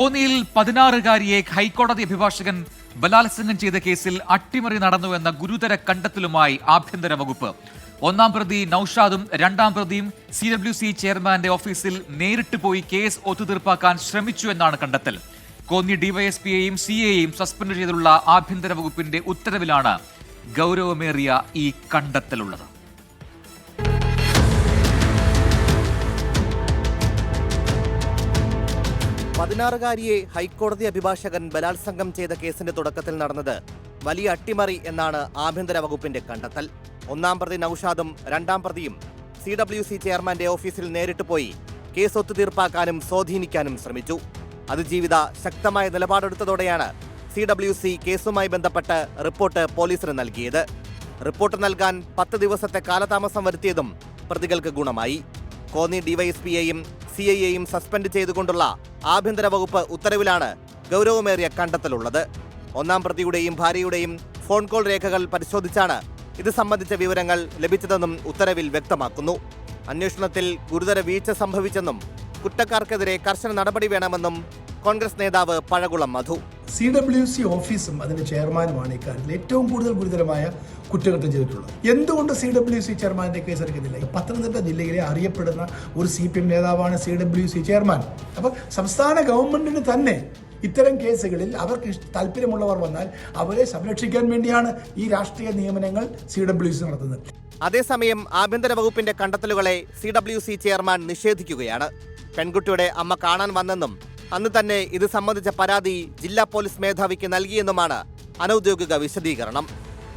കോന്നിയിൽ 16-കാരിയെ ഹൈക്കോടതി അഭിഭാഷകൻ ബലാത്സംഗം ചെയ്ത കേസിൽ അട്ടിമറി നടന്നുവെന്ന ഗുരുതര കണ്ടെത്തലുമായി ആഭ്യന്തര വകുപ്പ്. ഒന്നാം പ്രതി നൌഷാദും രണ്ടാം പ്രതിയും CWC ചെയർമാന്റെ ഓഫീസിൽ നേരിട്ട് പോയി കേസ് ഒത്തുതീർപ്പാക്കാൻ ശ്രമിച്ചു എന്നാണ് കണ്ടെത്തൽ. കോന്നി ഡിവൈഎസ്പിയെയും സിയെയും സസ്പെൻഡ് ചെയ്തുള്ള ആഭ്യന്തര വകുപ്പിന്റെ ഉത്തരവിലാണ് ഗൗരവമേറിയ ഈ കണ്ടെത്തലുള്ളത്. പതിനാറുകാരിയെ ഹൈക്കോടതി അഭിഭാഷകൻ ബലാത്സംഗം ചെയ്ത കേസിന്റെ തുടക്കത്തിൽ നടന്നത് വലിയ അട്ടിമറി എന്നാണ് ആഭ്യന്തര വകുപ്പിന്റെ കണ്ടെത്തൽ. ഒന്നാം പ്രതി നൌഷാദും രണ്ടാം പ്രതിയും CWC ചെയർമാന്റെ ഓഫീസിൽ നേരിട്ട് പോയി കേസ് ഒത്തുതീർപ്പാക്കാനും സ്വാധീനിക്കാനും ശ്രമിച്ചു. അതിജീവിത ശക്തമായ നിലപാടെടുത്തതോടെയാണ് CWC കേസുമായി ബന്ധപ്പെട്ട് റിപ്പോർട്ട് പോലീസിന് നൽകിയത്. റിപ്പോർട്ട് നൽകാൻ 10 ദിവസത്തെ കാലതാമസം വരുത്തിയതും പ്രതികൾക്ക് ഗുണമായി. കോന്നി ഡിവൈഎസ്പിയെയും സിയെയും സസ്പെൻഡ് ചെയ്തുകൊണ്ടുള്ള ആഭ്യന്തര വകുപ്പ് ഉത്തരവിലാണ് ഗൗരവമേറിയ കണ്ടെത്തലുള്ളത്. ഒന്നാം പ്രതിയുടെയും ഭാര്യയുടെയും ഫോൺ കോൾ രേഖകൾ പരിശോധിച്ചാണ് ഇത് സംബന്ധിച്ച വിവരങ്ങൾ ലഭിച്ചതെന്നും ഉത്തരവിൽ വ്യക്തമാക്കുന്നു. അന്വേഷണത്തിൽ ഗുരുതര വീഴ്ച സംഭവിച്ചെന്നും കുറ്റക്കാർക്കെതിരെ കർശന നടപടി വേണമെന്നും കോൺഗ്രസ് നേതാവ് പഴകുളം മധു. CWC ഓഫീസും അതിന്റെ ചെയർമാനുമാണ് ഇക്കാര്യത്തിൽ ഏറ്റവും കൂടുതൽ ഗുരുതരമായ കുറ്റകൃത്യം ചെയ്തിട്ടുള്ളത്. എന്തുകൊണ്ട് CWC ചെയർമാന്റെ കേസ് എടുക്കുന്നില്ല? പത്തനംതിട്ട ജില്ലയിലെ അറിയപ്പെടുന്ന ഒരു CPM നേതാവാണ് CWC ചെയർമാൻ. അപ്പോൾ സംസ്ഥാന ഗവൺമെന്റിന് തന്നെ ഇത്തരം കേസുകളിൽ അവർക്ക് താല്പര്യമുള്ളവർ വന്നാൽ അവരെ സംരക്ഷിക്കാൻ വേണ്ടിയാണ് ഈ രാഷ്ട്രീയ നിയമനങ്ങൾ CWC നടത്തുന്നത്. അതേസമയം ആഭ്യന്തര വകുപ്പിന്റെ കണ്ടെത്തലുകളെ CWC ചെയർമാൻ നിഷേധിക്കുകയാണ്. പെൺകുട്ടിയുടെ അമ്മ കാണാൻ വന്നെന്നും അന്ന് തന്നെ ഇത് സംബന്ധിച്ച പരാതി ജില്ലാ പോലീസ് മേധാവിക്ക് നൽകിയെന്നുമാണ് അനൌദ്യോഗിക വിശദീകരണം.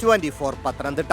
24 പത്തനംതിട്ട.